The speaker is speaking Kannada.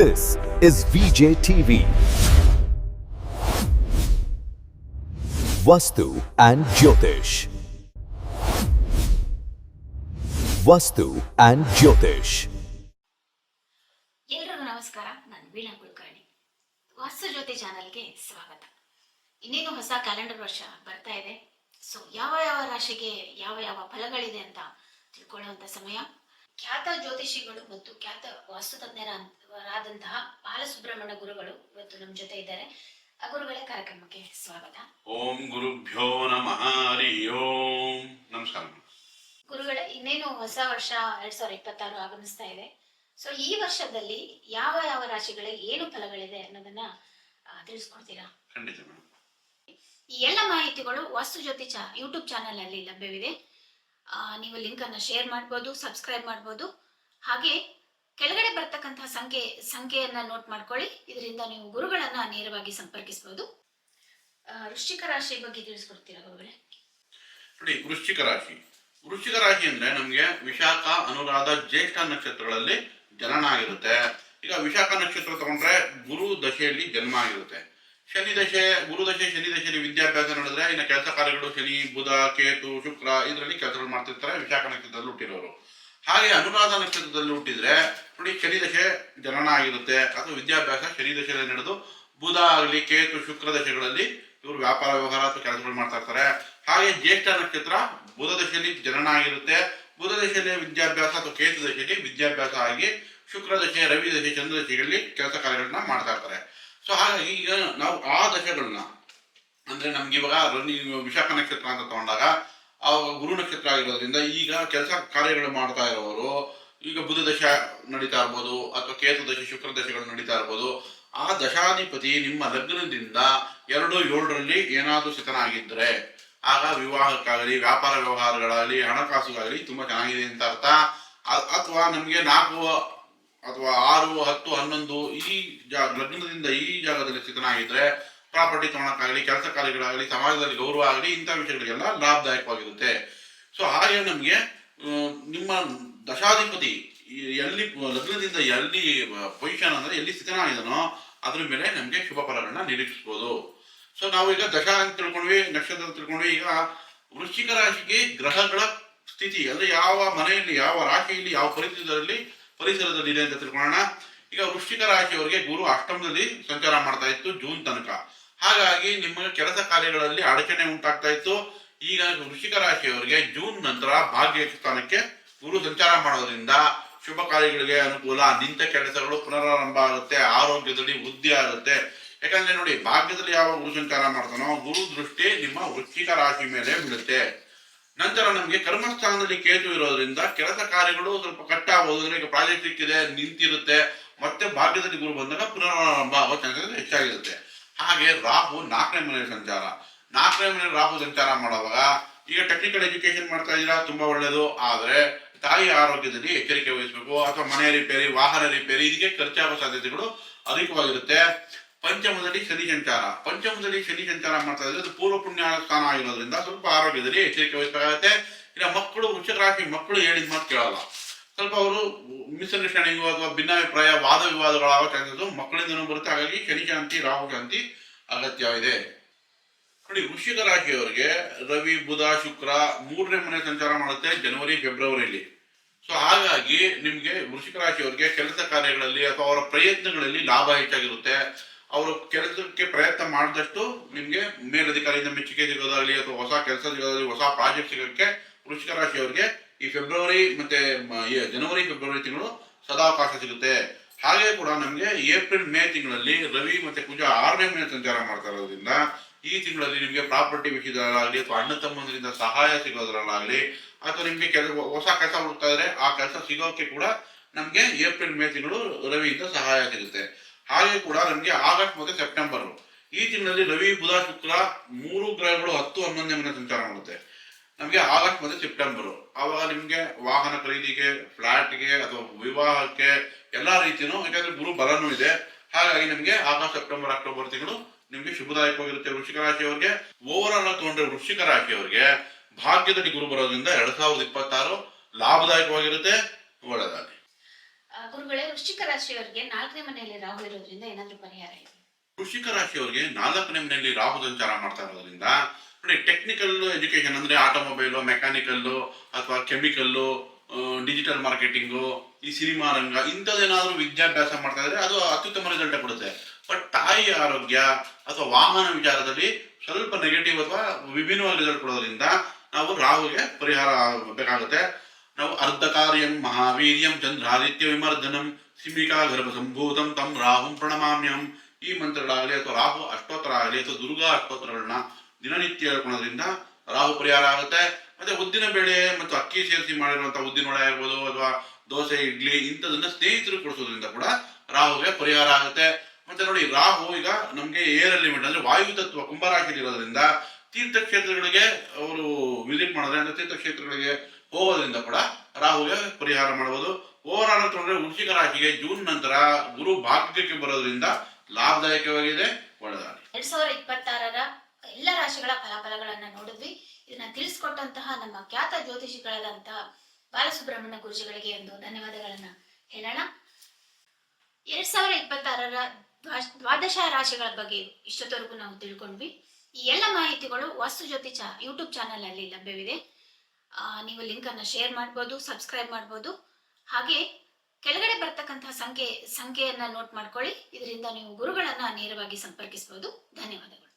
This is VJ TV. Vastu and Jyotish. Vastu and Jyotish. ಎಲ್ಲರಿಗೂ ನಮಸ್ಕಾರ. ನಾನು ವೀಣಾ ಕುಲಕರ್ಣಿ. ವಾಸ್ತು ಜ್ಯೋತಿ ಚಾನಲ್ಗೆ ಸ್ವಾಗತ. ಇನ್ನೇನು ಹೊಸ ಕ್ಯಾಲೆಂಡರ್ ವರ್ಷ ಬರ್ತಾ ಇದೆ. ಸೊ ಯಾವ ರಾಶಿಗೆ ಯಾವ ಫಲಗಳಿದೆ ಅಂತ ತಿಳ್ಕೊಳ್ಳುವಂತ ಸಮಯ. ಖ್ಯಾತ ಜ್ಯೋತಿಷಿಗಳು ಮತ್ತು ಖ್ಯಾತ ವಾಸ್ತುತಜ್ಞರಾದಂತಹ ಬಾಲಸುಬ್ರಹ್ಮಣ್ಯ ಗುರುಗಳು ಇವತ್ತು ನಮ್ಮ ಜೊತೆ ಇದ್ದಾರೆ. ಆ ಗುರುಗಳೇ ಕಾರ್ಯಕ್ರಮಕ್ಕೆ ಸ್ವಾಗತ. ಓಂ ಗುರುಭ್ಯೋ ನಮಃ ಹರಿ ಓಂ. ನಮಸ್ಕಾರ ಗುರುಗಳೇ, ಇನ್ನೇನು ಹೊಸ ವರ್ಷ 2026 ಆಗಮಿಸ್ತಾ ಇದೆ. ಸೊ ಈ ವರ್ಷದಲ್ಲಿ ಯಾವ ರಾಶಿಗಳಿಗೆ ಏನು ಫಲಗಳಿದೆ ಅನ್ನೋದನ್ನ ತಿಳಿಸ್ಕೊಡ್ತೀರಾ? ಖಂಡಿತ ಮೇಡಮ್. ಈ ಎಲ್ಲ ಮಾಹಿತಿಗಳು ವಾಸ್ತು ಜ್ಯೋತಿ ಯೂಟ್ಯೂಬ್ ಚಾನಲ್ ಅಲ್ಲಿ ಲಭ್ಯವಿದೆ. ನೀವು ಲಿಂಕ್ ಅನ್ನ ಶೇರ್ ಮಾಡ್ಬೋದು, ಸಬ್ಸ್ಕ್ರೈಬ್ ಮಾಡ್ಬೋದು. ಹಾಗೆ ಕೆಳಗಡೆ ಬರ್ತಕ್ಕಂತಹ ಸಂಖ್ಯೆಯನ್ನ ನೋಟ್ ಮಾಡ್ಕೊಳ್ಳಿ. ಇದರಿಂದ ನೀವು ಗುರುಗಳನ್ನ ನೇರವಾಗಿ ಸಂಪರ್ಕಿಸಬಹುದು. ವೃಶ್ಚಿಕ ರಾಶಿ ಬಗ್ಗೆ ತಿಳಿಸ್ಕೊಡ್ತೀರಾ ಗುರುಗಳೇ? ನೋಡಿ, ವೃಶ್ಚಿಕ ರಾಶಿ ಅಂದ್ರೆ ನಮ್ಗೆ ವಿಶಾಖ, ಅನುರಾಧ, ಜ್ಯೇಷ್ಠ ನಕ್ಷತ್ರಗಳಲ್ಲಿ ಜನನ ಆಗಿರುತ್ತೆ. ಈಗ ವಿಶಾಖ ನಕ್ಷತ್ರ ತಗೊಂಡ್ರೆ ಗುರು ದಶೆಯಲ್ಲಿ ಜನ್ಮ ಆಗಿರುತ್ತೆ. ಗುರು ದಶೆ ಶನಿ ದಶೆಯಲ್ಲಿ ವಿದ್ಯಾಭ್ಯಾಸ ನಡೆದ್ರೆ ಇನ್ನು ಕೆಲಸ ಕಾರ್ಯಗಳು ಶನಿ, ಬುಧ, ಕೇತು, ಶುಕ್ರ ಇದರಲ್ಲಿ ಕೆಲಸಗಳು ಮಾಡ್ತಿರ್ತಾರೆ ವಿಶಾಖ ನಕ್ಷತ್ರದಲ್ಲಿ ಹುಟ್ಟಿರೋರು. ಹಾಗೆ ಅನುರಾಧ ನಕ್ಷತ್ರದಲ್ಲಿ ಹುಟ್ಟಿದ್ರೆ ನೋಡಿ, ಶನಿ ದಶೆ ಜನನ ಆಗಿರುತ್ತೆ ಅಥವಾ ವಿದ್ಯಾಭ್ಯಾಸ ಶನಿ ದಶೆಯಲ್ಲಿ ನಡೆದು ಬುಧ ಆಗಲಿ, ಕೇತು, ಶುಕ್ರ ದಶೆಗಳಲ್ಲಿ ಇವರು ವ್ಯಾಪಾರ ವ್ಯವಹಾರ ಅಥವಾ ಕೆಲಸಗಳು ಮಾಡ್ತಾ ಇರ್ತಾರೆ. ಹಾಗೆ ಜ್ಯೇಷ್ಠ ನಕ್ಷತ್ರ ಬುಧ ದಶೆಯಲ್ಲಿ ಜನನ ಆಗಿರುತ್ತೆ. ಬುಧ ದಶೆಯಲ್ಲಿ ವಿದ್ಯಾಭ್ಯಾಸ ಅಥವಾ ಕೇತು ದಶೆಯಲ್ಲಿ ವಿದ್ಯಾಭ್ಯಾಸ ಆಗಿ ಶುಕ್ರ ದಶೆ, ರವಿ ದಶೆ, ಚಂದ್ರ ದಶೆಗಳಲ್ಲಿ ಕೆಲಸ ಕಾರ್ಯಗಳನ್ನ ಮಾಡ್ತಾ ಇರ್ತಾರೆ. ಸೊ ಹಾಗಾಗಿ ಈಗ ನಾವು ಆ ದಶೆಗಳನ್ನ ಅಂದ್ರೆ ನಮ್ಗೆ ಇವಾಗ ವಿಶಾಖ ನಕ್ಷತ್ರ ಅಂತ ತಗೊಂಡಾಗ ಅವಾಗ ಗುರು ನಕ್ಷತ್ರ ಆಗಿರೋದ್ರಿಂದ ಈಗ ಕೆಲಸ ಕಾರ್ಯಗಳು ಮಾಡ್ತಾ ಇರೋರು ಈಗ ಬುಧ ದಶ ನಡೀತಾ ಇರ್ಬೋದು ಅಥವಾ ಕೇತು ದಶೆ, ಶುಕ್ರ ದಶೆಗಳು ನಡೀತಾ ಇರ್ಬೋದು. ಆ ದಶಾಧಿಪತಿ ನಿಮ್ಮ ಲಗ್ನದಿಂದ 2-7ರಲ್ಲಿ ಏನಾದ್ರೂ ಸ್ಥಿತನಾಗಿದ್ರೆ ಆಗ ವಿವಾಹಕ್ಕಾಗಲಿ, ವ್ಯಾಪಾರ ವ್ಯವಹಾರಗಳಾಗಲಿ, ಹಣಕಾಸುಗಾಗಲಿ ತುಂಬಾ ಚೆನ್ನಾಗಿದೆ ಅಂತ ಅರ್ಥ. ಅಥವಾ ನಮ್ಗೆ 4 ಅಥವಾ 6, 10, 11 ಈ ಲಗ್ನದಿಂದ ಈ ಜಾಗದಲ್ಲಿ ಸ್ಥಿತನಾಗಿದ್ರೆ ಪ್ರಾಪರ್ಟಿ ತಗೊಳಕ್ಕಾಗಲಿ, ಕೆಲಸ ಕಾರ್ಯಗಳಾಗಲಿ, ಸಮಾಜದಲ್ಲಿ ಗೌರವ ಆಗಲಿ, ಇಂಥ ವಿಷಯಗಳಿಗೆಲ್ಲ ಲಾಭದಾಯಕವಾಗಿರುತ್ತೆ. ಸೊ ಹಾಗೆ ನಮ್ಗೆ ನಿಮ್ಮ ದಶಾಧಿಪತಿ ಎಲ್ಲಿ ಲಗ್ನದಿಂದ ಎಲ್ಲಿ ಪೊಸಿಷನ್ ಅಂದ್ರೆ ಎಲ್ಲಿ ಸ್ಥಿತನಾಗಿದನೋ ಅದ್ರ ಮೇಲೆ ನಮ್ಗೆ ಶುಭ ಫಲಗಳನ್ನ ನಿರೀಕ್ಷಿಸಬಹುದು. ಸೊ ನಾವು ಈಗ ದಶಾ ಅಂತ ತಿಳ್ಕೊಂಡ್ವಿ, ನಕ್ಷತ್ರ ತಿಳ್ಕೊಂಡ್ವಿ. ಈಗ ವೃಶ್ಚಿಕ ರಾಶಿಗೆ ಗ್ರಹಗಳ ಸ್ಥಿತಿ ಅಂದ್ರೆ ಯಾವ ಮನೆಯಲ್ಲಿ, ಯಾವ ರಾಶಿಯಲ್ಲಿ, ಯಾವ ಪರಿಸರದಲ್ಲಿ ಇದೆ ಅಂತ ತಿಳ್ಕೊಳ್ಳೋಣ. ಈಗ ವೃಶ್ಚಿಕ ರಾಶಿಯವರಿಗೆ ಗುರು ಅಷ್ಟಮದಲ್ಲಿ ಸಂಚಾರ ಮಾಡ್ತಾ ಇತ್ತು ಜೂನ್ ತನಕ. ಹಾಗಾಗಿ ನಿಮ್ಮ ಕೆಲಸ ಕಾರ್ಯಗಳಲ್ಲಿ ಅಡಚಣೆ ಉಂಟಾಗ್ತಾ ಇತ್ತು. ಈಗ ವೃಶ್ಚಿಕ ರಾಶಿಯವರಿಗೆ ಜೂನ್ ನಂತರ ಭಾಗ್ಯ ಸ್ಥಾನಕ್ಕೆ ಗುರು ಸಂಚಾರ ಮಾಡೋದ್ರಿಂದ ಶುಭ ಕಾರ್ಯಗಳಿಗೆ ಅನುಕೂಲ, ನಿಂತ ಕೆಲಸಗಳು ಪುನರಾರಂಭ ಆಗುತ್ತೆ, ಆರೋಗ್ಯದಲ್ಲಿ ವೃದ್ಧಿ ಆಗುತ್ತೆ. ಯಾಕಂದ್ರೆ ನೋಡಿ, ಭಾಗ್ಯದಲ್ಲಿ ಯಾವ ಗುರು ಸಂಚಾರ ಮಾಡ್ತಾನೋ ಗುರು ದೃಷ್ಟಿ ನಿಮ್ಮ ವೃಶ್ಚಿಕ ರಾಶಿ ಮೇಲೆ ಬೀಳುತ್ತೆ. ನಂತರ ನಮ್ಗೆ ಕರ್ಮಸ್ಥಾನದಲ್ಲಿ ಕೇತು ಇರೋದ್ರಿಂದ ಕೆಲಸ ಕಾರ್ಯಗಳು ಸ್ವಲ್ಪ ಕಟ್ಟಾಗಬಹುದು. ಅಂದ್ರೆ ಈಗ ಪ್ರಾಜೆಕ್ಟ್ ಸಿಕ್ಕಿದೆ, ನಿಂತಿರುತ್ತೆ, ಮತ್ತೆ ಭಾಗ್ಯದಲ್ಲಿ ಗುರು ಬಂದಾಗ ಪುನರಾರಂಭ ಆಗೋ ಚಾನ್ಸಸ್ ಹೆಚ್ಚಾಗಿರುತ್ತೆ. ಹಾಗೆ ರಾಹು 4ನೇ ಮನೆಯಲ್ಲಿ ಸಂಚಾರ. 4ನೇ ಮನೆಯಲ್ಲಿ ರಾಹು ಸಂಚಾರ ಮಾಡುವಾಗ ಈಗ ಟೆಕ್ನಿಕಲ್ ಎಜುಕೇಶನ್ ಮಾಡ್ತಾ ಇದ್ದೀರಾ, ತುಂಬಾ ಒಳ್ಳೇದು. ಆದ್ರೆ ತಾಯಿ ಆರೋಗ್ಯದಲ್ಲಿ ಎಚ್ಚರಿಕೆ ವಹಿಸಬೇಕು. ಅಥವಾ ಮನೆ ರಿಪೇರಿ, ವಾಹನ ರಿಪೇರಿ ಇದಕ್ಕೆ ಖರ್ಚಾಗುವ ಸಾಧ್ಯತೆಗಳು ಅಧಿಕವಾಗಿರುತ್ತೆ. ಪಂಚಮದಲ್ಲಿ ಶನಿ ಸಂಚಾರ ಮಾಡ್ತಾ ಇದ್ರೆ ಅದು ಪೂರ್ವ ಪುಣ್ಯ ಸ್ಥಾನ ಆಗಿರೋದ್ರಿಂದ ಸ್ವಲ್ಪ ಆರೋಗ್ಯದಲ್ಲಿ ಎಚ್ಚರಿಕೆ ವಹಿಸಬೇಕಾಗುತ್ತೆ. ಇಲ್ಲ ಮಕ್ಕಳು, ವೃಶ್ಚಿಕ ರಾಶಿ ಮಕ್ಕಳು ಹೇಳಿದ ಮಾತು ಕೇಳಲ್ಲ, ಸ್ವಲ್ಪ ಅವರು ಮಿಸ್ಅಂಡರ್ಸ್ಟ್ಯಾಂಡಿಂಗು ಅಥವಾ ಭಿನ್ನಾಭಿಪ್ರಾಯ, ವಾದ ವಿವಾದಗಳಾಗೋ ಚಾನ್ಸಸ್ ಮಕ್ಕಳಿಂದನೂ ಬರುತ್ತೆ. ಹಾಗಾಗಿ ಶನಿ ಶಾಂತಿ, ರಾಹು ಶಾಂತಿ ಅಗತ್ಯವಿದೆ. ನೋಡಿ, ವೃಶ್ಚಿಕ ರಾಶಿಯವರಿಗೆ ರವಿ, ಬುಧ, ಶುಕ್ರ 3ನೇ ಮನೆ ಸಂಚಾರ ಮಾಡುತ್ತೆ ಜನವರಿ, ಫೆಬ್ರವರಿಯಲ್ಲಿ. ಸೊ ಹಾಗಾಗಿ ನಿಮ್ಗೆ ವೃಶ್ಚಿಕ ರಾಶಿಯವರಿಗೆ ಕೆಲಸ ಕಾರ್ಯಗಳಲ್ಲಿ ಅಥವಾ ಅವರ ಪ್ರಯತ್ನಗಳಲ್ಲಿ ಲಾಭ ಹೆಚ್ಚಾಗಿರುತ್ತೆ. ಅವರು ಕೆಲಸಕ್ಕೆ ಪ್ರಯತ್ನ ಮಾಡಿದಷ್ಟು ನಿಮ್ಗೆ ಮೇಲಧಿಕಾರಿಯಿಂದ ಮೆಚ್ಚುಗೆ ಸಿಗೋದಾಗಲಿ ಅಥವಾ ಹೊಸ ಕೆಲಸ ಸಿಗೋದಾಗಲಿ, ಹೊಸ ಪ್ರಾಜೆಕ್ಟ್ ಸಿಗೋಕ್ಕೆ ವೃಶ್ಚಿಕ ರಾಶಿಯವರಿಗೆ ಈ ಫೆಬ್ರವರಿ ಮತ್ತೆ ಜನವರಿ, ಫೆಬ್ರವರಿ ತಿಂಗಳು ಸದಾವಕಾಶ ಸಿಗುತ್ತೆ. ಹಾಗೆ ಕೂಡ ನಮ್ಗೆ ಏಪ್ರಿಲ್, ಮೇ ತಿಂಗಳಲ್ಲಿ ರವಿ ಮತ್ತೆ ಕುಜ 6ನೇ ಮನೆ ಸಂಚಾರ ಮಾಡ್ತಾ ಇರೋದ್ರಿಂದ ಈ ತಿಂಗಳಲ್ಲಿ ನಿಮ್ಗೆ ಪ್ರಾಪರ್ಟಿ ವಿಷಯದಲ್ಲಾಗಲಿ ಅಥವಾ ಅಣ್ಣ ತಮ್ಮಂದರಿಂದ ಸಹಾಯ ಸಿಗೋದ್ರಲ್ಲಾಗಲಿ ಅಥವಾ ನಿಮ್ಗೆ ಹೊಸ ಕೆಲಸ ಹುಡುಕ್ತಾ ಇದ್ರೆ ಆ ಕೆಲಸ ಸಿಗೋಕೆ ಕೂಡ ನಮ್ಗೆ ಏಪ್ರಿಲ್, ಮೇ ತಿಂಗಳು ರವಿಯಿಂದ ಸಹಾಯ ಸಿಗುತ್ತೆ. ಹಾಗೆ ಕೂಡ ನಮ್ಗೆ ಆಗಸ್ಟ್ ಮತ್ತೆ ಸೆಪ್ಟೆಂಬರ್ ಈ ತಿಂಗಳಲ್ಲಿ ರವಿ, ಬುಧ, ಶುಕ್ರ 3 ಗ್ರಹಗಳು 10, 11ನೇ ಮನೆ ಸಂಚಾರ ಮಾಡುತ್ತೆ ನಮ್ಗೆ ಆಗಸ್ಟ್ ಮತ್ತೆ ಸೆಪ್ಟೆಂಬರ್. ಆವಾಗ ನಿಮ್ಗೆ ವಾಹನ ಖರೀದಿಗೆ, ಫ್ಲಾಟ್ಗೆ ಅಥವಾ ವಿವಾಹಕ್ಕೆ ಎಲ್ಲಾ ರೀತಿಯೂ, ಯಾಕಂದ್ರೆ ಗುರು ಬಲನೂ ಇದೆ. ಹಾಗಾಗಿ ನಿಮ್ಗೆ ಆಗಸ್ಟ್, ಸೆಪ್ಟೆಂಬರ್, ಅಕ್ಟೋಬರ್ ತಿಂಗಳು ನಿಮ್ಗೆ ಶುಭದಾಯಕವಾಗಿರುತ್ತೆ ವೃಶ್ಚಿಕ ರಾಶಿಯವರಿಗೆ. ಓವರ್ ಆಲ್ ತಗೊಂಡ್ರೆ ವೃಶ್ಚಿಕ ರಾಶಿಯವರಿಗೆ ಭಾಗ್ಯದಲ್ಲಿ ಗುರು ಬರೋದ್ರಿಂದ 2026 ಲಾಭದಾಯಕವಾಗಿರುತ್ತೆ. ಒಳ್ಳೆದಾಗಲಿ. ಗುರುಗಳೇ, ವೃಶ್ಚಿಕ ರಾಶಿಯವರಿಗೆ 4ನೇ ಮನೆಯಲ್ಲಿ ರಾಹು ಇರೋದ್ರಿಂದ ಏನಾದ್ರೂ ಪರಿಹಾರ ಇದೆ? ವೃಶ್ಚಿಕ ರಾಶಿಯವರಿಗೆ 4ನೇ ಮನೆಯಲ್ಲಿ ರಾಹು ಸಂಚಾರ ಮಾಡ್ತಾ ಇರೋದ್ರಿಂದ ನೋಡಿ, ಟೆಕ್ನಿಕಲ್ ಎಜುಕೇಶನ್ ಅಂದ್ರೆ ಆಟೋಮೊಬೈಲು, ಮೆಕ್ಯಾನಿಕಲ್ಲು ಅಥವಾ ಕೆಮಿಕಲ್ಲು, ಡಿಜಿಟಲ್ ಮಾರ್ಕೆಟಿಂಗು, ಈ ಸಿನಿಮಾ ರಂಗ ಇಂಥದ್ದೇನಾದ್ರೂ ವಿದ್ಯಾಭ್ಯಾಸ ಮಾಡ್ತಾ ಇದ್ರೆ ಅದು ಅತ್ಯುತ್ತಮ ರಿಸಲ್ಟ್ ಕೊಡುತ್ತೆ. ಬಟ್ ತಾಯಿ ಆರೋಗ್ಯ ಅಥವಾ ವಾಹನ ವಿಚಾರದಲ್ಲಿ ಸ್ವಲ್ಪ ನೆಗೆಟಿವ್ ಅಥವಾ ವಿಭಿನ್ನವಾಗಿ ರಿಸಲ್ಟ್ ಕೊಡೋದ್ರಿಂದ ನಾವು ರಾಹುಗೆ ಪರಿಹಾರ ಬೇಕಾಗುತ್ತೆ. ನಾವು ಅರ್ಧ ಕಾರ್ಯಂ ಮಹಾವೀರ್ಯಂ ಚಂದ್ರಾದಿತ್ಯ ವಿಮರ್ದನಂ ಸಿಮಿಕಾ ಗರ್ಭ ಸಂಭೂತಂ ತಂ ರಾಹುಂ ಪ್ರಣಮಾಮ್ಯಹಂ. ಈ ಮಂತ್ರಗಳಾಗಲಿ ಅಥವಾ ರಾಹು ಅಷ್ಟೋತ್ತರ ಆಗಲಿ ಅಥವಾ ದುರ್ಗಾ ಅಷ್ಟೋತ್ತರಗಳನ್ನ ದಿನನಿತ್ಯ ಹೇಳ್ಕೊಳೋದ್ರಿಂದ ರಾಹು ಪರಿಹಾರ ಆಗುತ್ತೆ. ಮತ್ತೆ ಉದ್ದಿನ ಬೇಳೆ ಮತ್ತು ಅಕ್ಕಿ ಸೇರಿಸಿ ಮಾಡಿರುವಂತಹ ಉದ್ದಿನ ವಡೆ ಆಗಿರ್ಬೋದು ಅಥವಾ ದೋಸೆ, ಇಡ್ಲಿ ಇಂಥದನ್ನ ಸ್ನೇಹಿತರು ಕೊಡಿಸೋದ್ರಿಂದ ಕೂಡ ರಾಹುಗೆ ಪರಿಹಾರ ಆಗುತ್ತೆ. ಮತ್ತೆ ನೋಡಿ, ರಾಹು ಈಗ ನಮ್ಗೆ ಏರ್ ಎಲಿಮೆಂಟ್ ಅಂದ್ರೆ ವಾಯು ತತ್ವ ಕುಂಭರಾಶಿಯಲ್ಲಿ ಇರೋದ್ರಿಂದ ತೀರ್ಥಕ್ಷೇತ್ರಗಳಿಗೆ ಅವರು ವಿಸಿಟ್ ಮಾಡಿದ್ರೆ ಅಂದ್ರೆ ತೀರ್ಥಕ್ಷೇತ್ರಗಳಿಗೆ ಹೋಗೋದ್ರಿಂದ ಕೂಡ ರಾಹುಗೆ ಪರಿಹಾರ ಮಾಡಬಹುದು. ಓವರ್ ಆಲ್ ತಗೊಂಡ್ರೆ ವೃಶ್ಚಿಕ ರಾಶಿಗೆ ಜೂನ್ ನಂತರ ಗುರು ಭಾಗ್ಯಕ್ಕೆ ಬರೋದ್ರಿಂದ ಲಾಭದಾಯಕವಾಗಿದೆ, ಒಳ್ಳೆದಾಗಲಿ. 2026ರ ಎಲ್ಲ ರಾಶಿಗಳ ಫಲಾಫಲಗಳನ್ನ ನೋಡಿದ್ವಿ. ಇದನ್ನ ತಿಳಿಸ್ಕೊಟ್ಟಂತಹ ನಮ್ಮ ಖ್ಯಾತ ಜ್ಯೋತಿಷಿಗಳಾದಂತಹ ಬಾಲಸುಬ್ರಹ್ಮಣ್ಯ ಗುರುಜಿಗಳಿಗೆ ಒಂದು ಧನ್ಯವಾದಗಳನ್ನ ಹೇಳೋಣ. 2026ರ ದ್ವಾದಶ ರಾಶಿಗಳ ಬಗ್ಗೆ ಇಷ್ಟೊತ್ತವರೆಗೂ ನಾವು ತಿಳ್ಕೊಂಡ್ವಿ. ಈ ಎಲ್ಲ ಮಾಹಿತಿಗಳು ವಾಸ್ತು ಜ್ಯೋತಿಷ ಯೂಟ್ಯೂಬ್ ಚಾನಲ್ ಅಲ್ಲಿ ಲಭ್ಯವಿದೆ. ನೀವು ಲಿಂಕ್ ಅನ್ನ ಶೇರ್ ಮಾಡ್ಬೋದು, ಸಬ್ಸ್ಕ್ರೈಬ್ ಮಾಡ್ಬೋದು. ಹಾಗೆ ಕೆಳಗಡೆ ಬರ್ತಕ್ಕಂತಹ ಸಂಖ್ಯೆಯನ್ನ ನೋಟ್ ಮಾಡ್ಕೊಳ್ಳಿ. ಇದರಿಂದ ನೀವು ಗುರುಗಳನ್ನ ನೇರವಾಗಿ ಸಂಪರ್ಕಿಸಬಹುದು. ಧನ್ಯವಾದಗಳು.